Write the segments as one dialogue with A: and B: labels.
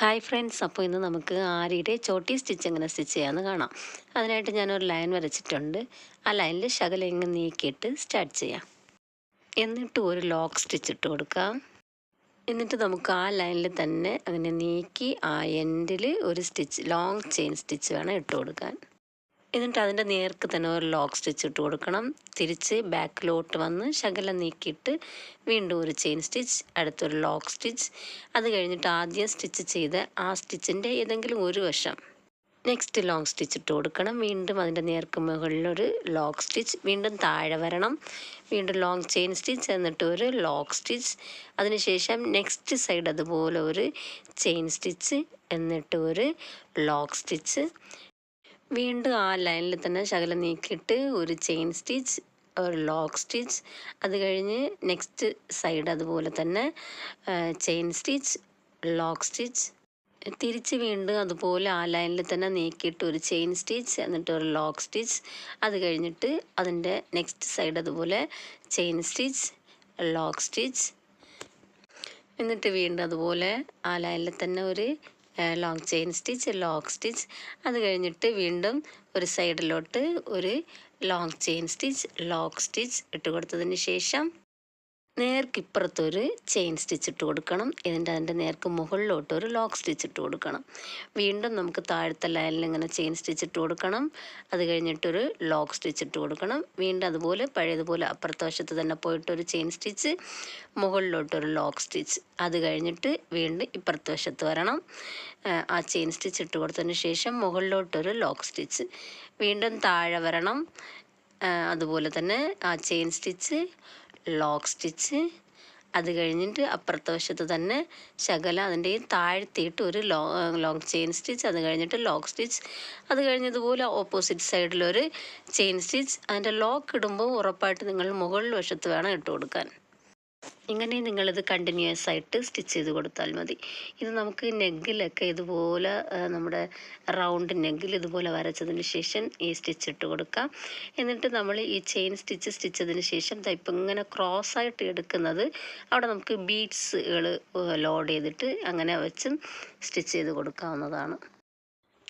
A: Hi friends, അപ്പോൾ ഇന്ന് നമുക്ക് ആരിയുടെ ചോട്ടി സ്റ്റിച്ച് എങ്ങനെ സ്റ്റിച്ച് ചെയ്യാമെന്ന് കാണാം. അതിനായിട്ട് ഞാനൊരു ലൈൻ വരച്ചിട്ടുണ്ട്. ആ ലൈനിൽ ശകലം ഇങ്ങ് നീക്കിയിട്ട് സ്റ്റാർട്ട് ചെയ്യാം. എന്നിട്ട് ഒരു ലോക്ക് സ്റ്റിച്ച് ഇട്ട് കൊടുക്കാം. എന്നിട്ട് നമുക്ക് ആ ലൈനിൽ തന്നെ അങ്ങനെ നീക്കി ആ എൻഡിൽ ഒരു സ്റ്റിച്ച് ലോങ് ചെയിൻ സ്റ്റിച്ച് വേണം ഇട്ട് കൊടുക്കാൻ. എന്നിട്ട് അതിൻ്റെ നേർക്ക് തന്നെ ഒരു ലോക്ക് സ്റ്റിച്ച് ഇട്ട് കൊടുക്കണം. തിരിച്ച് ബാക്കിലോട്ട് വന്ന് ശകലം നീക്കിയിട്ട് വീണ്ടും ഒരു ചെയിൻ സ്റ്റിച്ച്, അടുത്തൊരു ലോക്ക് സ്റ്റിച്ച്. അത് കഴിഞ്ഞിട്ട് ആദ്യം സ്റ്റിച്ച് ചെയ്ത് ആ സ്റ്റിച്ചിൻ്റെ ഏതെങ്കിലും ഒരു വശം നെക്സ്റ്റ് ലോങ് സ്റ്റിച്ച് ഇട്ട് കൊടുക്കണം. വീണ്ടും അതിൻ്റെ നേർക്ക് മുകളിലൊരു ലോക്ക് സ്റ്റിച്ച്, വീണ്ടും താഴെ വരണം, വീണ്ടും ലോങ് ചെയിൻ സ്റ്റിച്ച്, എന്നിട്ട് ഒരു ലോക്ക് സ്റ്റിച്ച്. അതിനുശേഷം നെക്സ്റ്റ് സൈഡ് അതുപോലെ ഒരു ചെയിൻ സ്റ്റിച്ച്, എന്നിട്ട് ഒരു ലോക്ക് സ്റ്റിച്ച്. വീണ്ടും ആ ലൈനിൽ തന്നെ ശകലം നീക്കിയിട്ട് ഒരു ചെയിൻ സ്റ്റിച്ച്, ഒരു ലോക്ക് സ്റ്റിച്ച്. അത് കഴിഞ്ഞ് നെക്സ്റ്റ് സൈഡ് അതുപോലെ തന്നെ ചെയിൻ സ്റ്റിച്ച്, ലോക്ക് സ്റ്റിച്ച്. തിരിച്ച് വീണ്ടും അതുപോലെ ആ ലൈനിൽ തന്നെ നീക്കിയിട്ട് ഒരു ചെയിൻ സ്റ്റിച്ച്, എന്നിട്ട് ഒരു ലോക്ക് സ്റ്റിച്ച്. അത് കഴിഞ്ഞിട്ട് അതിൻ്റെ നെക്സ്റ്റ് സൈഡ് അതുപോലെ ചെയിൻ സ്റ്റിച്ച്, ലോക്ക് സ്റ്റിച്ച്. എന്നിട്ട് വീണ്ടും അതുപോലെ ആ ലൈനിൽ തന്നെ ഒരു long chain stitch, lock stitch. അത് കഴിഞ്ഞിട്ട് വീണ്ടും ഒരു സൈഡിലോട്ട് ഒരു long chain stitch, lock stitch ഇട്ട് കൊടുത്തതിന് ശേഷം നേർക്കിപ്പുറത്തൊരു ചെയിൻ സ്റ്റിച്ച് ഇട്ട് കൊടുക്കണം. എന്നിട്ട് അതിൻ്റെ നേർക്ക് മുകളിലോട്ട് ഒരു ലോക്ക് സ്റ്റിച്ച് ഇട്ട് കൊടുക്കണം. വീണ്ടും നമുക്ക് താഴത്തെ ലൈനിൽ ഇങ്ങനെ ചെയിൻ സ്റ്റിച്ച് ഇട്ട് കൊടുക്കണം. അത് കഴിഞ്ഞിട്ടൊരു ലോക്ക് സ്റ്റിച്ച് ഇട്ട് കൊടുക്കണം. വീണ്ടും അതുപോലെ പഴയതുപോലെ അപ്പുറത്തെ വശത്ത് തന്നെ പോയിട്ടൊരു ചെയിൻ സ്റ്റിച്ച്, മുകളിലോട്ടൊരു ലോക്ക് സ്റ്റിച്ച്. അത് കഴിഞ്ഞിട്ട് വീണ്ടും ഇപ്പുറത്തെ വശത്ത് വരണം. ആ ചെയിൻ സ്റ്റിച്ച് ഇട്ട് കൊടുത്തതിന് ശേഷം മുകളിലോട്ടൊരു ലോക്ക് സ്റ്റിച്ച്, വീണ്ടും താഴെ വരണം. അതുപോലെ തന്നെ ആ ചെയിൻ സ്റ്റിച്ച്, ലോക്ക് സ്റ്റിച്ച്. അത് കഴിഞ്ഞിട്ട് അപ്പുറത്തെ വശത്ത് തന്നെ ശകലം അതിൻ്റെ താഴ്ത്തിയിട്ട് ഒരു ലോങ് ചെയിൻ സ്റ്റിച്ച്, അത് കഴിഞ്ഞിട്ട് ലോക്ക് സ്റ്റിച്ച്. അത് കഴിഞ്ഞതുപോലെ ഓപ്പോസിറ്റ് സൈഡിലൊരു ചെയിൻ സ്റ്റിച്ച്. അതിൻ്റെ ലോക്ക് ഇടുമ്പോൾ ഉറപ്പായിട്ട് നിങ്ങൾ മുകളിൽ വശത്ത് വേണം ഇട്ട് കൊടുക്കാൻ. ഇങ്ങനെ നിങ്ങളിത് കണ്ടിന്യൂസ് ആയിട്ട് സ്റ്റിച്ച് ചെയ്ത് കൊടുത്താൽ മതി. ഇത് നമുക്ക് നെഗിലൊക്കെ ഇതുപോലെ നമ്മുടെ റൗണ്ട് നെഗിൽ ഇതുപോലെ വരച്ചതിന് ശേഷം ഈ സ്റ്റിച്ച് ഇട്ട് കൊടുക്കാം. എന്നിട്ട് നമ്മൾ ഈ ചെയിൻ സ്റ്റിച്ച് സ്റ്റിച്ചതിന് ശേഷം ഇപ്പം ഇങ്ങനെ ക്രോസ് ആയിട്ട് എടുക്കുന്നത് അവിടെ നമുക്ക് ബീഡ്സുകൾ ലോഡ് ചെയ്തിട്ട് അങ്ങനെ വെച്ചും സ്റ്റിച്ച് ചെയ്ത് കൊടുക്കാവുന്നതാണ്.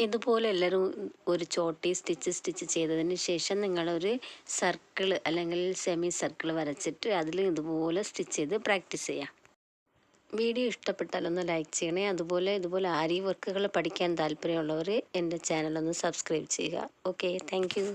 A: ഇതുപോലെ എല്ലാവരും ഒരു ചോട്ടി സ്റ്റിച്ച് ചെയ്തതിന് ശേഷം നിങ്ങളൊരു സർക്കിൾ അല്ലെങ്കിൽ സെമി സർക്കിൾ വരച്ചിട്ട് അതിൽ ഇതുപോലെ സ്റ്റിച്ച് ചെയ്ത് പ്രാക്ടീസ് ചെയ്യാം. വീഡിയോ ഇഷ്ടപ്പെട്ടാലൊന്ന് ലൈക്ക് ചെയ്യണേ. ഇതുപോലെ ആരി വർക്കുകൾ പഠിക്കാൻ താല്പര്യമുള്ളവർ എൻ്റെ ചാനലൊന്ന് സബ്സ്ക്രൈബ് ചെയ്യുക. Okay, thank you.